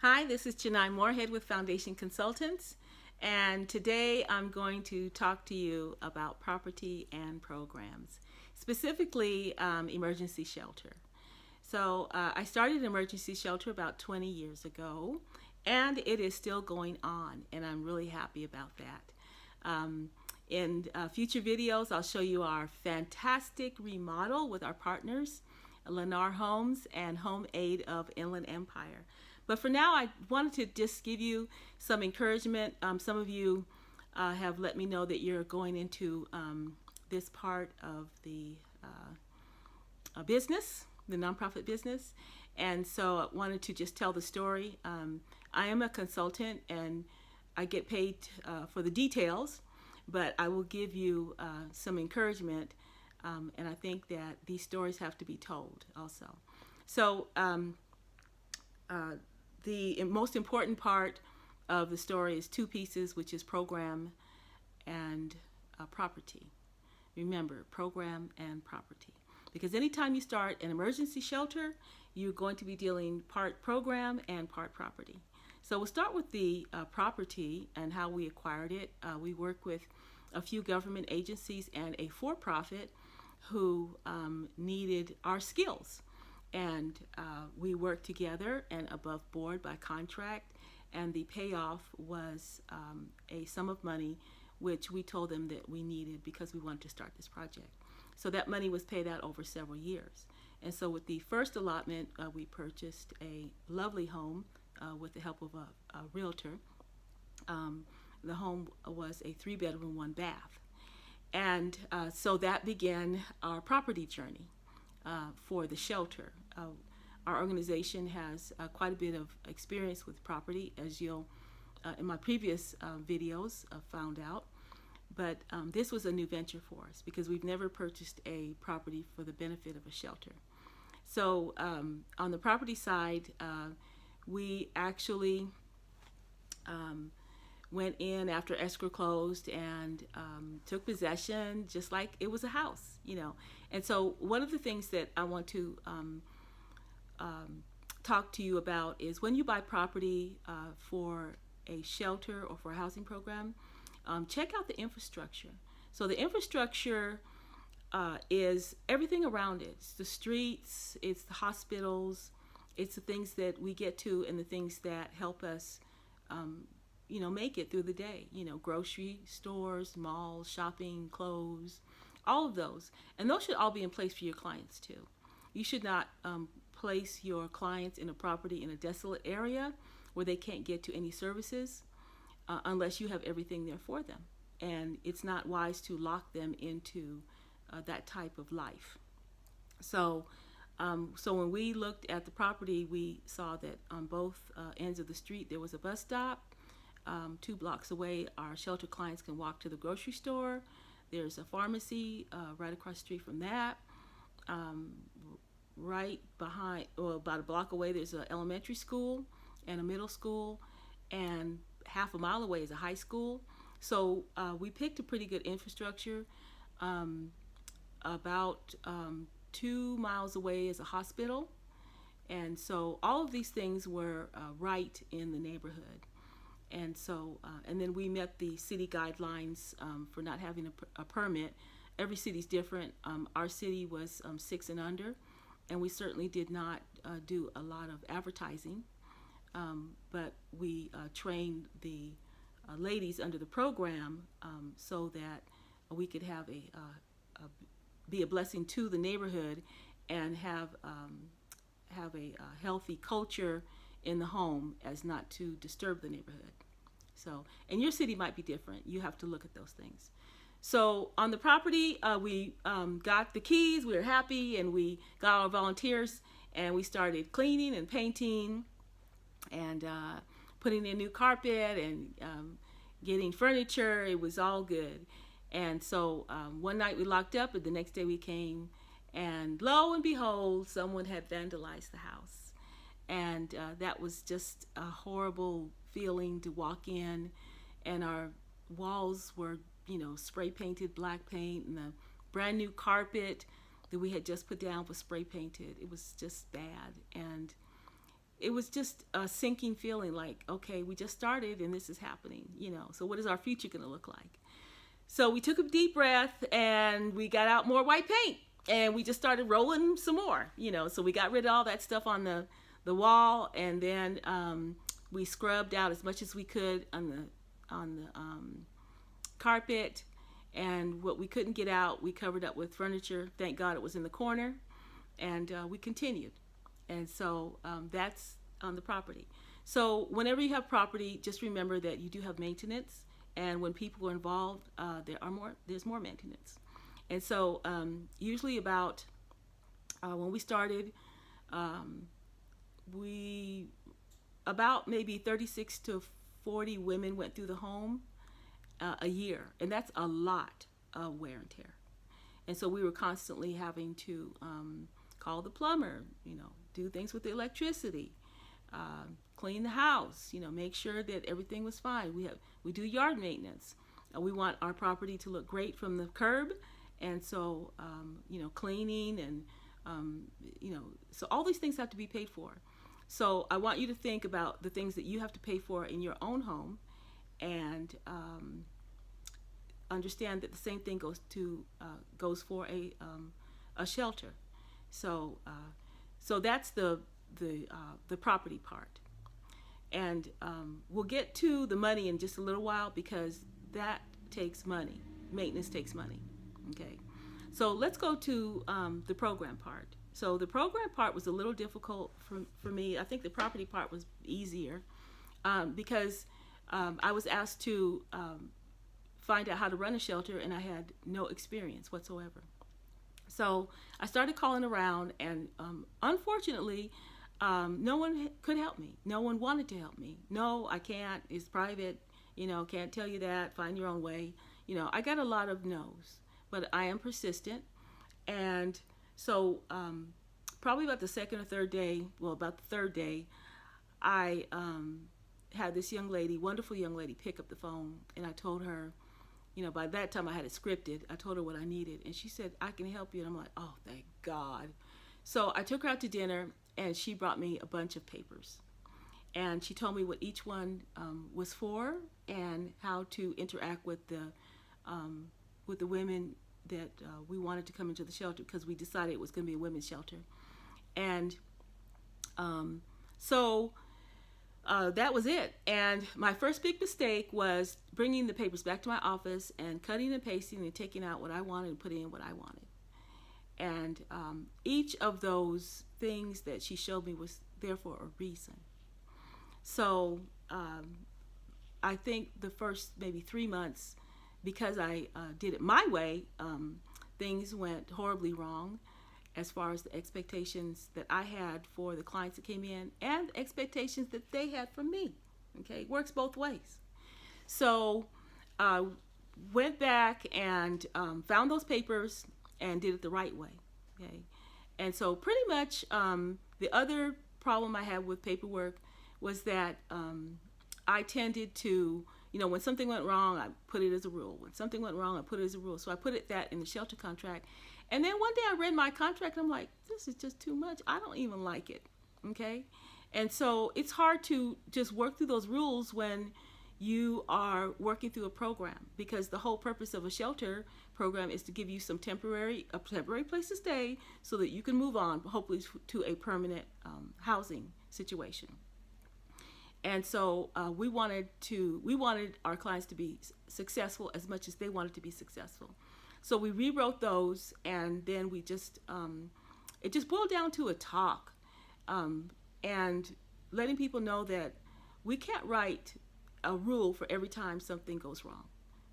Hi, this is Janai Moorhead with Foundation Consultants, and today I'm going to talk to you about property and programs, specifically emergency shelter. I started an emergency shelter about 20 years ago, and it is still going on, and I'm really happy about that. In future videos, I'll show you our fantastic remodel with our partners, Lennar Homes and Home Aid of Inland Empire. But for now, I wanted to just give you some encouragement. Some of you have let me know that you're going into this part of the business, the nonprofit business. And so I wanted to just tell the story. I am a consultant and I get paid for the details, but I will give you some encouragement. And I think that these stories have to be told also. So the most important part of the story is two pieces, which is program and property. Remember, program and property. Because anytime you start an emergency shelter, you're going to be dealing part program and part property. So we'll start with the property and how we acquired it. We work with a few government agencies and a for-profit who needed our skills. And we worked together and above board by contract, and the payoff was a sum of money which we told them that we needed because we wanted to start this project. So that money was paid out over several years. And so with the first allotment, we purchased a lovely home with the help of a realtor. The home was a 3-bedroom, 1-bath. And so that began our property journey for the shelter. Our organization has quite a bit of experience with property, as you'll in my previous videos found out. But this was a new venture for us because we've never purchased a property for the benefit of a shelter. So on the property side, we actually went in after escrow closed and took possession just like it was a house, you know. And so one of the things that I want to talk to you about is when you buy property for a shelter or for a housing program, check out the infrastructure. So the infrastructure is everything around it. It's the streets, it's the hospitals, it's the things that we get to and the things that help us make it through the day. Grocery stores, malls, shopping, clothes, all of those. And those should all be in place for your clients too. You should not place your clients in a property in a desolate area where they can't get to any services unless you have everything there for them. And it's not wise to lock them into that type of life. So when we looked at the property, we saw that on both ends of the street there was a bus stop. 2 blocks away, our shelter clients can walk to the grocery store. There's a pharmacy right across the street from that. Right behind, or about a block away, there's an elementary school and a middle school, and half a mile away is a high school. So we picked a pretty good infrastructure. About 2 miles away is a hospital, and so all of these things were right in the neighborhood. And so, and then we met the city guidelines for not having a permit. Every city's different. Our city was 6 and under, and we certainly did not do a lot of advertising, but we trained the ladies under the program so that we could have be a blessing to the neighborhood and have a healthy culture in the home as not to disturb the neighborhood. So, and your city might be different. You have to look at those things. So on the property, we got the keys, we were happy, and we got our volunteers, and we started cleaning and painting and putting in new carpet and getting furniture. It was all good. And so one night we locked up, and the next day we came, and lo and behold, someone had vandalized the house. And that was just a horrible feeling to walk in, and our walls were spray painted black paint, and the brand new carpet that we had just put down was spray painted. It was just bad, and it was just a sinking feeling like, okay, we just started and this is happening, so what is our future going to look like? So we took a deep breath and we got out more white paint and we just started rolling some more, so we got rid of all that stuff on the wall, and then we scrubbed out as much as we could on the carpet, and what we couldn't get out, we covered up with furniture. Thank God it was in the corner, and we continued. And so that's on the property. So whenever you have property, just remember that you do have maintenance, and when people are involved, there's more maintenance. And so usually about when we started, about maybe 36 to 40 women went through the home a year, and that's a lot of wear and tear. And so we were constantly having to call the plumber, do things with the electricity, clean the house, make sure that everything was fine. We do yard maintenance. We want our property to look great from the curb, and so cleaning and so all these things have to be paid for. So I want you to think about the things that you have to pay for in your own home, and understand that the same thing goes for a shelter. So that's the property part, and we'll get to the money in just a little while because that takes money. Maintenance takes money. Okay, so let's go to the program part. So the program part was a little difficult for me. I think the property part was easier because I was asked to find out how to run a shelter, and I had no experience whatsoever. So I started calling around, and unfortunately, no one could help me. No one wanted to help me. No, I can't. It's private. Can't tell you that. Find your own way. I got a lot of no's, but I am persistent. And so probably about the second or third day, about the third day, I had this wonderful young lady, pick up the phone, and I told her, by that time I had it scripted. I told her what I needed, and she said, "I can help you." And I'm like, oh, thank God. So I took her out to dinner, and she brought me a bunch of papers. And she told me what each one was for and how to interact with the women that we wanted to come into the shelter, because we decided it was going to be a women's shelter. And so that was it. And my first big mistake was bringing the papers back to my office and cutting and pasting and taking out what I wanted and putting in what I wanted. And each of those things that she showed me was there for a reason. So I think the first maybe 3 months, because I did it my way, things went horribly wrong as far as the expectations that I had for the clients that came in and the expectations that they had from me. Okay, it works both ways. So I went back and found those papers and did it the right way. Okay, and so pretty much the other problem I had with paperwork was that I tended to, when something went wrong, I put it as a rule. When something went wrong, I put it as a rule. So I put that in the shelter contract. And then one day I read my contract and I'm like, this is just too much. I don't even like it. Okay? And so it's hard to just work through those rules when you are working through a program, because the whole purpose of a shelter program is to give you a temporary place to stay so that you can move on, hopefully to a permanent housing situation. And so we wanted our clients to be successful as much as they wanted to be successful. So we rewrote those, and then we just it just boiled down to a talk, and letting people know that we can't write a rule for every time something goes wrong.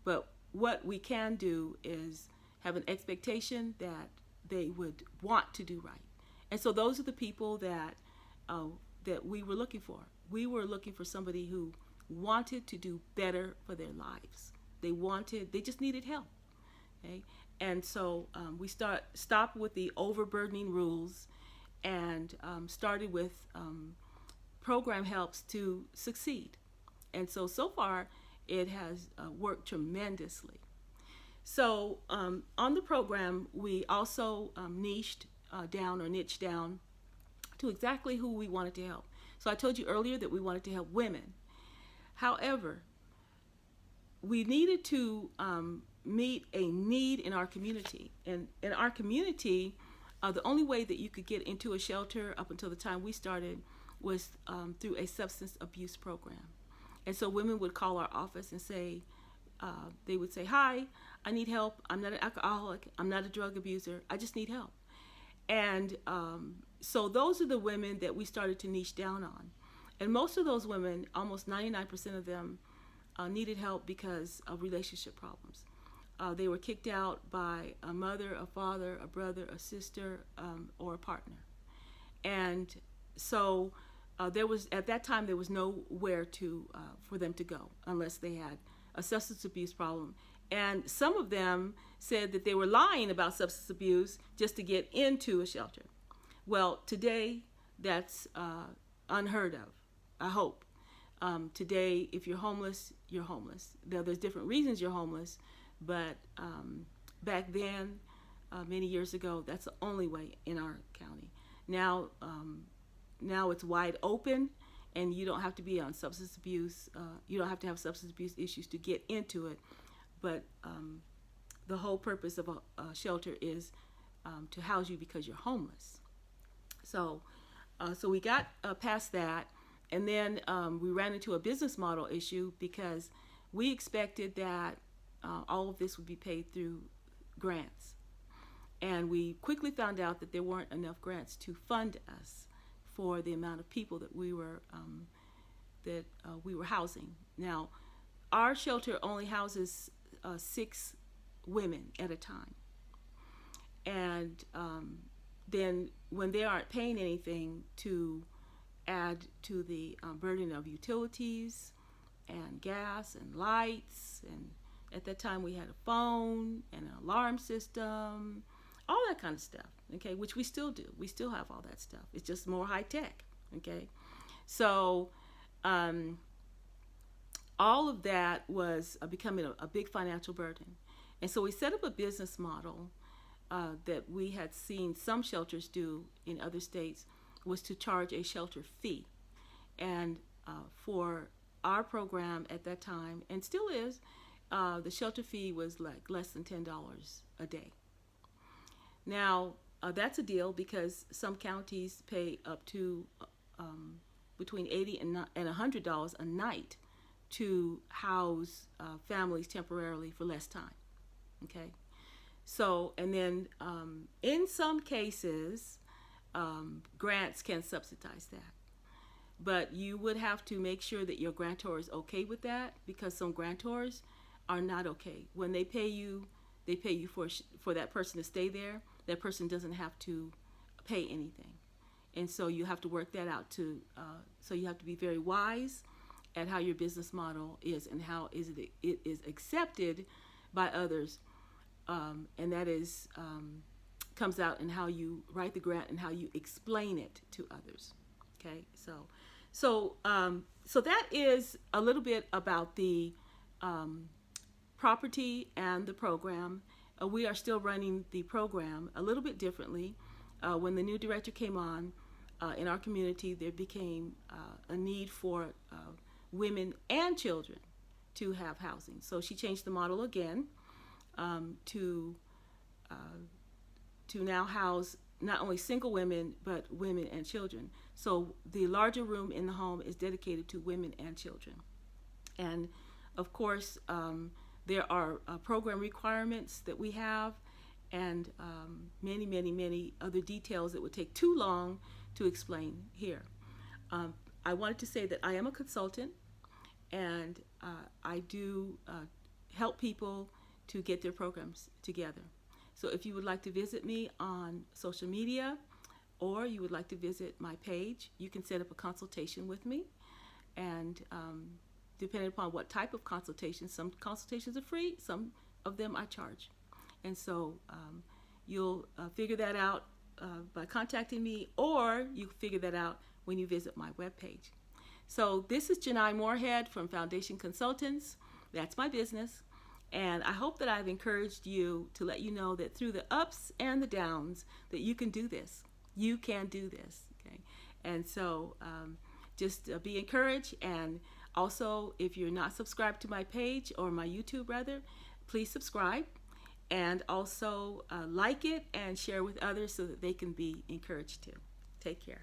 But what we can do is have an expectation that they would want to do right. And so those are the people that we were looking for. We were looking for somebody who wanted to do better for their lives. They just needed help. Okay? And so we stopped with the overburdening rules and started with program helps to succeed. And so far, it has worked tremendously. So on the program, we also niched down to exactly who we wanted to help. So I told you earlier that we wanted to help women. However, we needed to meet a need in our community. And in our community, the only way that you could get into a shelter up until the time we started was through a substance abuse program. And so women would call our office and say, they would say, "Hi, I need help. I'm not an alcoholic. I'm not a drug abuser. I just need help." And so those are the women that we started to niche down on. And most of those women, almost 99% of them, needed help because of relationship problems. They were kicked out by a mother, a father, a brother, a sister, or a partner. And so there was, at that time, there was nowhere for them to go unless they had a substance abuse problem. And some of them said that they were lying about substance abuse just to get into a shelter. Well, today, that's unheard of, I hope. Today, if you're homeless, you're homeless. Now, there's different reasons you're homeless, but back then, many years ago, that's the only way in our county. Now, now it's wide open, and you don't have to be on substance abuse. You don't have to have substance abuse issues to get into it. But the whole purpose of a shelter is to house you because you're homeless. So, so we got past that, and then we ran into a business model issue because we expected that all of this would be paid through grants. And we quickly found out that there weren't enough grants to fund us for the amount of people that we were housing. Now, our shelter only houses 6 women at a time. And then when they aren't paying anything to add to the burden of utilities and gas and lights, and at that time we had a phone and an alarm system, all that kind of stuff, okay, which we still do. We still have all that stuff. It's just more high tech, okay? So all of that was becoming a big financial burden. And so we set up a business model that we had seen some shelters do in other states, was to charge a shelter fee. And for our program at that time, and still is, the shelter fee was like less than $10 a day. Now, that's a deal because some counties pay up to between $80 and $100 a night to house families temporarily for less time. Okay, so, and then in some cases, grants can subsidize that, but you would have to make sure that your grantor is okay with that, because some grantors are not okay. When they pay you for that person to stay there. That person doesn't have to pay anything, and so you have to work that out too. So you have to be very wise at how your business model is and how it is accepted by others, and that is comes out in how you write the grant and how you explain it to others. Okay, so that is a little bit about the property and the program. We are still running the program a little bit differently. When the new director came on in our community, there became a need for women and children to have housing. So she changed the model again to now house not only single women, but women and children. So the larger room in the home is dedicated to women and children. And of course, there are program requirements that we have, and many, many, many other details that would take too long to explain here. I wanted to say that I am a consultant, and I do help people to get their programs together. So if you would like to visit me on social media, or you would like to visit my page, you can set up a consultation with me. And depending upon what type of consultation, some consultations are free, some of them I charge. And so you'll figure that out by contacting me, or you can figure that out when you visit my webpage. So this is Janai Moorhead from Foundation Consultants. That's my business. And I hope that I've encouraged you to let you know that through the ups and the downs, that you can do this. You can do this, okay? And so just be encouraged. And also, if you're not subscribed to my page, or my YouTube rather, please subscribe, and also like it and share with others so that they can be encouraged too. Take care.